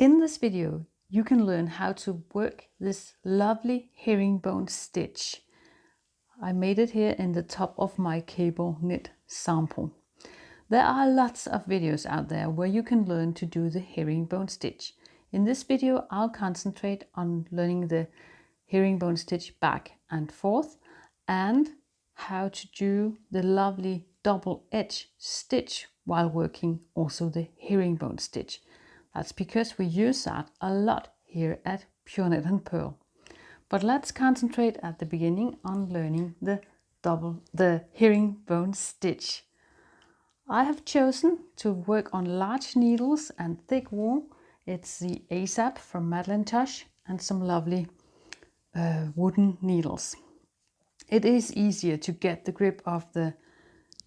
In this video, you can learn how to work this lovely herringbone stitch. I made it here in the top of my cable knit sample. There are lots of videos out there where you can learn to do the herringbone stitch. In this video, I'll concentrate on learning the herringbone stitch back and forth and how to do the lovely double edge stitch while working also the herringbone stitch. That's because we use that a lot here at Pure Knit Purl. But let's concentrate at the beginning on learning the herringbone stitch. I have chosen to work on large needles and thick wool. It's the ASAP from Madelinetosh and some lovely wooden needles. It is easier to get the grip of the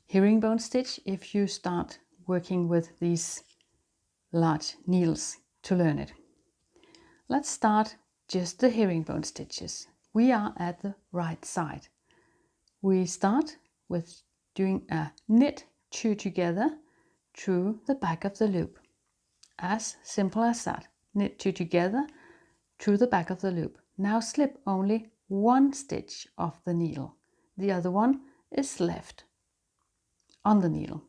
herringbone stitch if you start working with these large needles to learn it. Let's start just the herringbone stitches. We are at the right side. We start with doing a knit 2 together through the back of the loop. As simple as that. Knit 2 together through the back of the loop. Now slip only one stitch off the needle. The other one is left on the needle.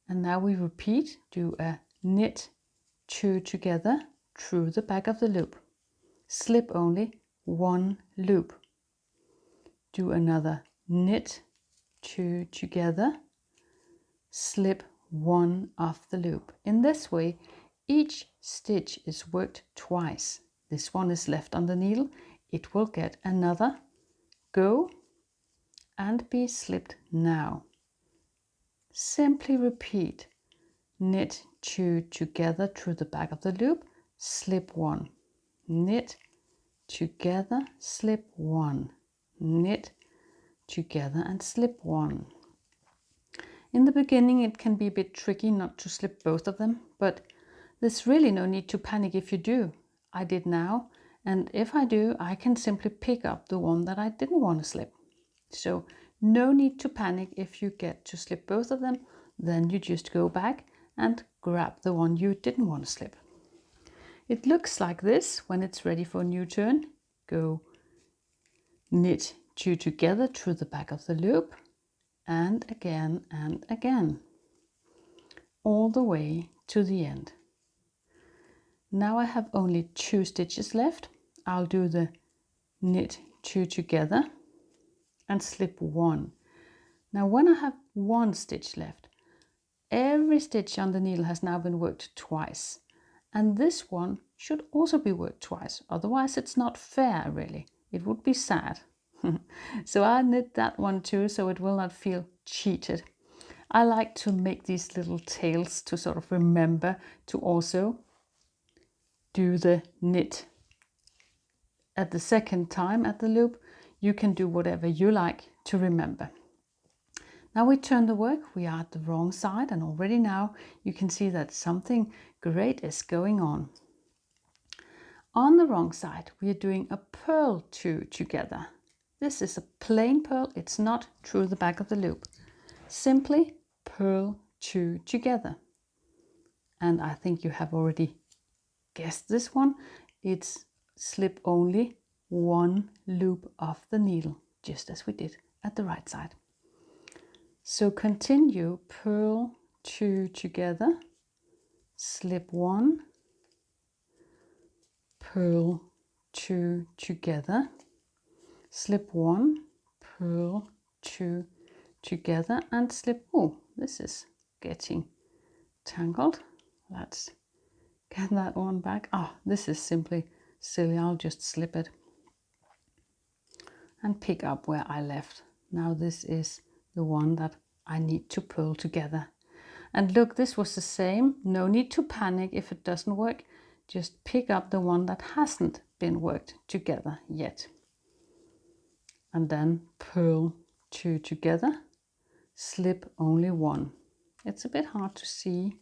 And now we repeat, do a knit 2 together through the back of the loop. Slip only one loop. Do another knit 2 together, slip one off the loop. In this way, each stitch is worked twice. This one is left on the needle. It will get another go and be slipped now. Simply repeat. Knit 2 together through the back of the loop, slip one. Knit together, slip one. Knit together and slip one. In the beginning it can be a bit tricky not to slip both of them, but there's really no need to panic if you do. I did now, and if I do, I can simply pick up the one that I didn't want to slip. So no need to panic if you get to slip both of them, then you just go back and grab the one you didn't want to slip. It looks like this when it's ready for a new turn. Go knit 2 together through the back of the loop and again, all the way to the end. Now I have only 2 stitches left. I'll do the knit 2 together and slip one. Now when I have 1 stitch left, every stitch on the needle has now been worked twice, and this one should also be worked twice, otherwise it's not fair really. It would be sad. So I knit that one too, so it will not feel cheated. I like to make these little tails to sort of remember to also do the knit at the second time at the loop. You can do whatever you like to remember. Now we turn the work, we are at the wrong side, and already now you can see that something great is going on. On the wrong side, we are doing a purl 2 together. This is a plain purl, it's not through the back of the loop. Simply purl 2 together. And I think you have already guessed this one. It's slip only one loop off the needle, just as we did at the right side. So continue purl 2 together, slip one, purl 2 together, slip one, purl 2 together and slip. Oh, this is getting tangled. Let's get that one back. Oh, this is simply silly. I'll just slip it and pick up where I left. Now this is the one that I need to pull together. And look, this was the same. No need to panic if it doesn't work. Just pick up the one that hasn't been worked together yet. And then purl 2 together, slip only one. It's a bit hard to see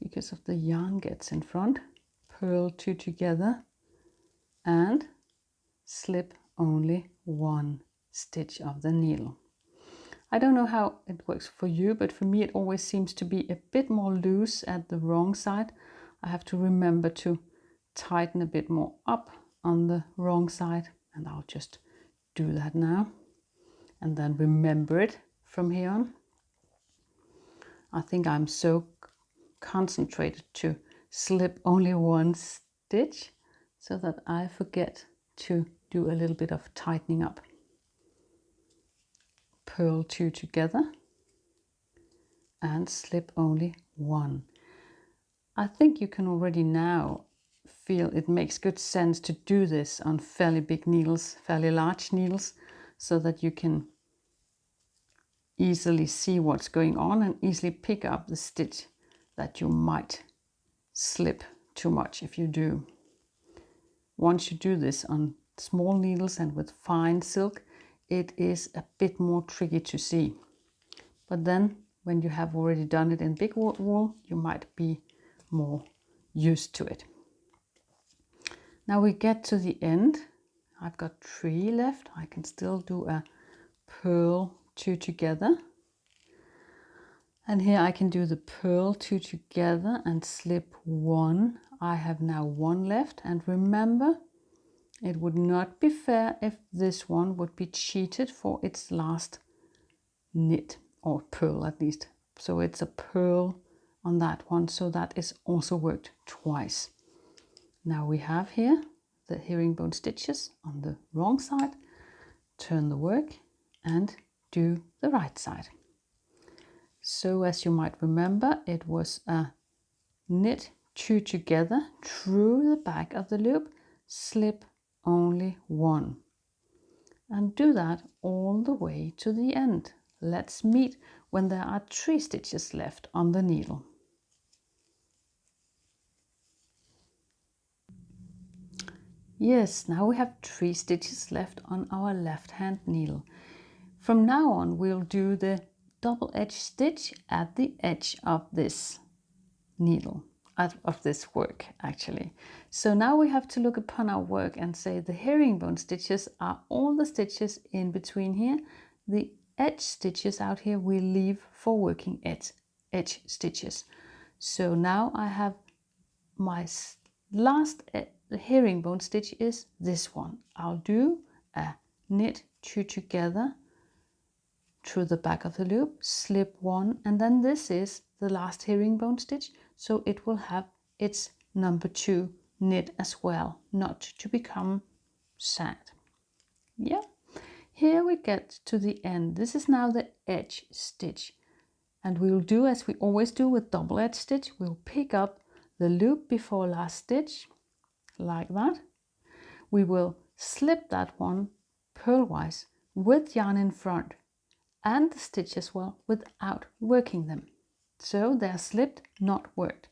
because of the yarn gets in front. Purl 2 together and slip only one stitch of the needle. I don't know how it works for you, but for me it always seems to be a bit more loose at the wrong side. I have to remember to tighten a bit more up on the wrong side, and I'll just do that now and then remember it from here on. I think I'm so concentrated to slip only one stitch so that I forget to do a little bit of tightening up. Purl 2 together and slip only one. I think you can already now feel it makes good sense to do this on fairly big needles, fairly large needles, so that you can easily see what's going on and easily pick up the stitch that you might slip too much if you do. Once you do this on small needles and with fine silk, it is a bit more tricky to see. But then when you have already done it in big wool, you might be more used to it. Now we get to the end. I've got 3 left. I can still do a purl 2 together. And here I can do the purl 2 together and slip 1. I have now 1 left, and remember, it would not be fair if this one would be cheated for its last knit, or purl at least. So it's a purl on that one, so that is also worked twice. Now we have here the herringbone stitches on the wrong side. Turn the work and do the right side. So as you might remember, it was a knit 2 together through the back of the loop, slip only 1, and do that all the way to the end. Let's meet when there are 3 stitches left on the needle. Yes, now we have 3 stitches left on our left hand needle. From now on we'll do the double edge stitch at the edge of this needle, of this work actually. So now we have to look upon our work and say the herringbone stitches are all the stitches in between here. The edge stitches out here we leave for working edge stitches. So now I have my last herringbone stitch is this one. I'll do a knit 2 together through the back of the loop, slip 1, and then this is the last herringbone stitch, so it will have its number 2 knit as well, not to become sad. Yeah, here we get to the end. This is now the edge stitch, and we'll do as we always do with double edge stitch. We'll pick up the loop before last stitch like that. We will slip that one purlwise with yarn in front and the stitch as well without working them. So they're slipped, not worked.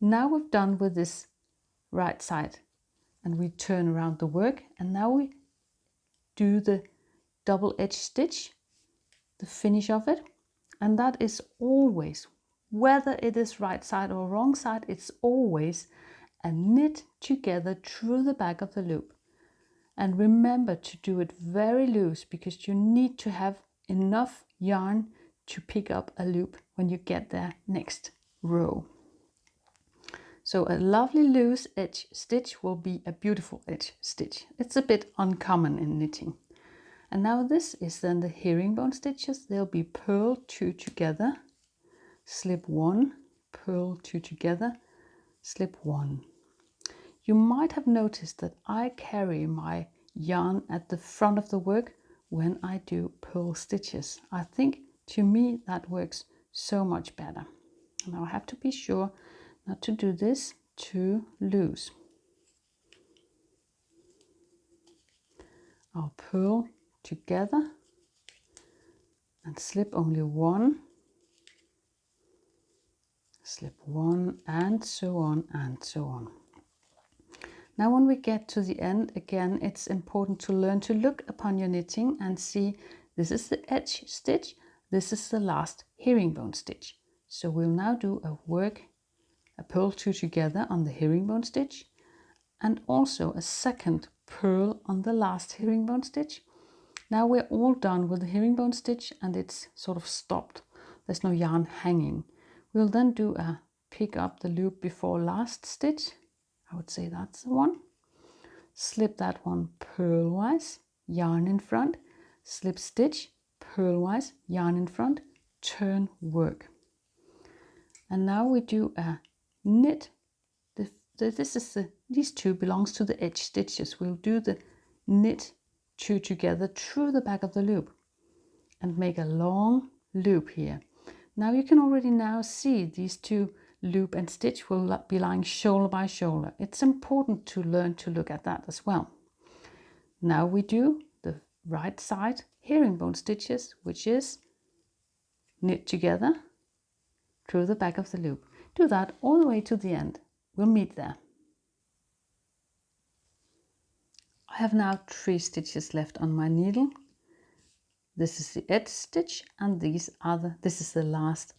Now we've done with this right side, and we turn around the work, and now we do the double edge stitch, the finish of it, and that is always, whether it is right side or wrong side, it's always a knit together through the back of the loop. And remember to do it very loose, because you need to have enough yarn to pick up a loop when you get there next row. So a lovely loose edge stitch will be a beautiful edge stitch. It's a bit uncommon in knitting. And now this is then the herringbone stitches. They'll be purl 2 together, slip 1, purl 2 together, slip 1. You might have noticed that I carry my yarn at the front of the work when I do purl stitches. I think to me that works so much better. Now I have to be sure not to do this too loose. I'll purl together and slip only 1, slip 1, and so on and so on. Now when we get to the end, again, it's important to learn to look upon your knitting and see this is the edge stitch, this is the last herringbone stitch. So we'll now do a purl 2 together on the herringbone stitch, and also a second purl on the last herringbone stitch. Now we're all done with the herringbone stitch, and it's sort of stopped. There's no yarn hanging. We'll then do a pick up the loop before last stitch. I would say that's the one. Slip that one purlwise, yarn in front, slip stitch, purlwise, yarn in front, turn, work. And now we do a knit. These two belongs to the edge stitches. We'll do the knit two together through the back of the loop and make a long loop here. Now you can already now see these two loop and stitch will be lying shoulder by shoulder. It's important to learn to look at that as well. Now we do the right side herringbone stitches, which is knit together through the back of the loop. Do that all the way to the end. We'll meet there. I have now 3 stitches left on my needle. This is the edge stitch and this is the last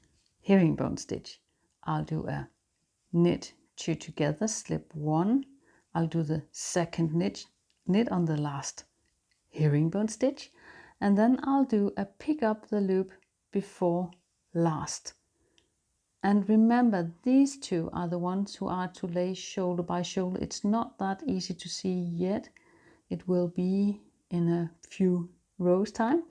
herringbone stitch. I'll do a knit 2 together, slip 1. I'll do the second knit on the last herringbone stitch, and then I'll do a pick up the loop before last. And remember, these two are the ones who are to lay shoulder by shoulder. It's not that easy to see yet. It will be in a few rows time.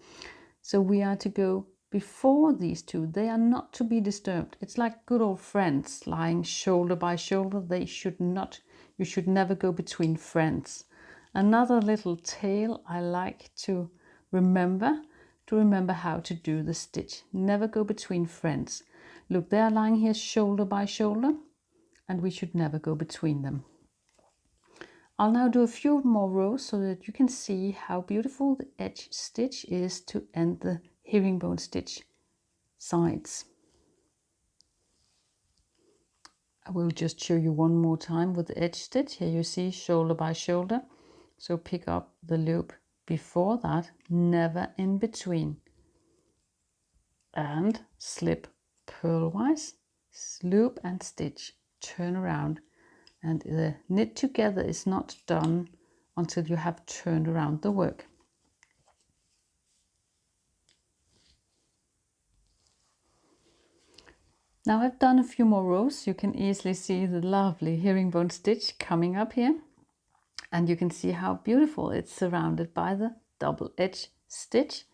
So we are to go before these two. They are not to be disturbed. It's like good old friends lying shoulder by shoulder. You should never go between friends. Another little tale I like to remember how to do the stitch. Never go between friends. Look, they are lying here shoulder by shoulder, and we should never go between them. I'll now do a few more rows so that you can see how beautiful the edge stitch is to end the herringbone stitch sides. I will just show you one more time with the edge stitch. Here you see shoulder by shoulder. So pick up the loop before that, never in between. And slip purlwise, loop and stitch, turn around. And the knit together is not done until you have turned around the work. Now I've done a few more rows. You can easily see the lovely herringbone stitch coming up here. And you can see how beautiful it's surrounded by the double edge stitch.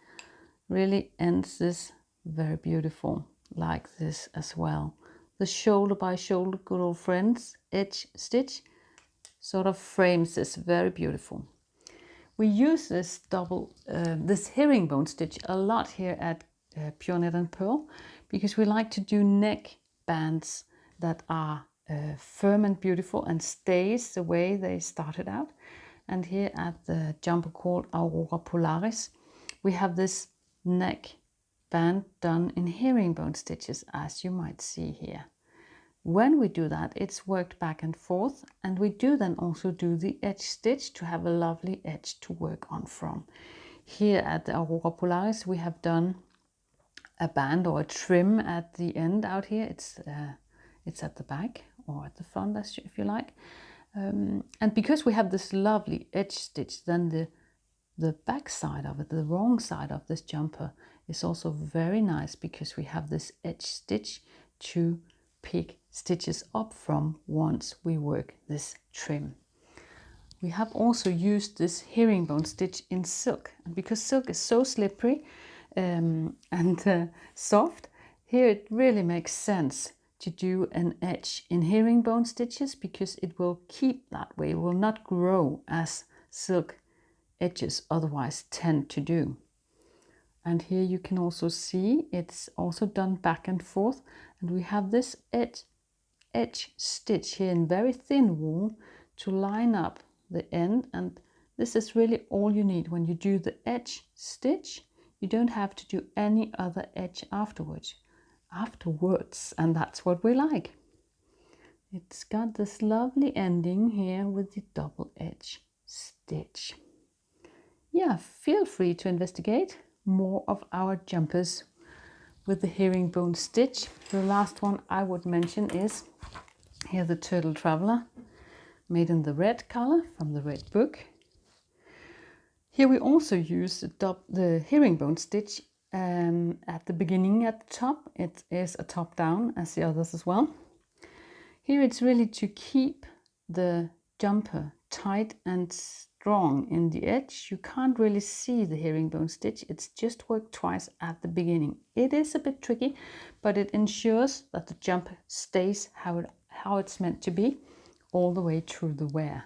Really ends this very beautiful like this as well. The shoulder by shoulder good old friends edge stitch sort of frames this very beautiful. We use this this herringbone stitch a lot here at Pure Knit Purl because we like to do neck bands that are firm and beautiful and stays the way they started out. And here at the jumper called Aurora Polaris, we have this neck band done in herringbone stitches, as you might see here. When we do that, it's worked back and forth, and we do then also do the edge stitch to have a lovely edge to work on from. Here at the Aurora Polaris, we have done a band or a trim at the end out here. It's at the back or at the front, if you like. And because we have this lovely edge stitch, then the back side of it, the wrong side of this jumper, is also very nice because we have this edge stitch to pick stitches up from once we work this trim. We have also used this herringbone stitch in silk, and because silk is so slippery and soft, here it really makes sense to do an edge in herringbone stitches because it will keep that way. It will not grow as silk edges otherwise tend to do. And here you can also see it's also done back and forth, and we have this edge stitch here in very thin wool to line up the end, and this is really all you need. When you do the edge stitch, you don't have to do any other edge afterwards, and that's what we like. It's got this lovely ending here with the double edge stitch. Yeah, feel free to investigate more of our jumpers with the herringbone stitch. The last one I would mention is here the Turtle Traveler, made in the red color from the red book. Here we also use the herringbone stitch at the beginning at the top. It is a top down as the others as well. Here it's really to keep the jumper tight and strong in the edge, you can't really see the herringbone stitch. It's just worked twice at the beginning. It is a bit tricky, but it ensures that the jumper stays how it's meant to be all the way through the wear.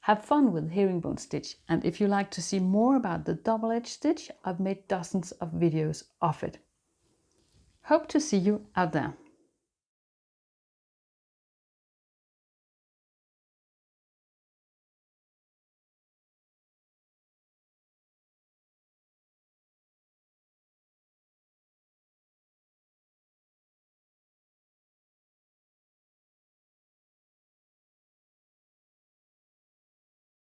Have fun with herringbone stitch, and if you like to see more about the double-edged stitch, I've made dozens of videos of it. Hope to see you out there.